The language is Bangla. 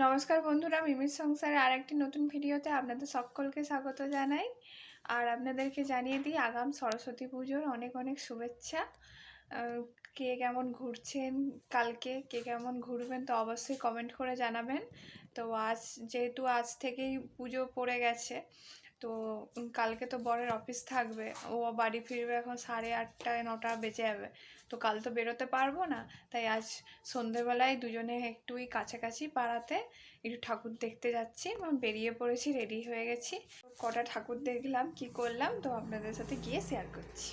নমস্কার বন্ধুরা, মিমির সংসারে আরেকটি নতুন ভিডিওতে আপনাদের সকলকে স্বাগত জানাই। আর আপনাদেরকে জানিয়ে দিই আগাম সরস্বতী পুজোর অনেক অনেক শুভেচ্ছা। কে কেমন ঘুরছেন, কালকে কে কেমন ঘুরবেন তো অবশ্যই কমেন্ট করে জানাবেন। তো যেহেতু আজ থেকেই পুজো পড়ে গেছে, তো কালকে তো বরের অফিস থাকবে, ও বাড়ি ফিরবে এখন 8:30-9টা বেজে যাবে। তো কাল তো বেরোতে পারবো না, তাই আজ সন্ধেবেলায় দুজনে একটুই কাছাকাছি পাড়াতে একটু ঠাকুর দেখতে যাচ্ছি। বেরিয়ে পড়েছি, রেডি হয়ে গেছি। কটা ঠাকুর দেখলাম, কি করলাম তো আপনাদের সাথে গিয়ে শেয়ার করছি।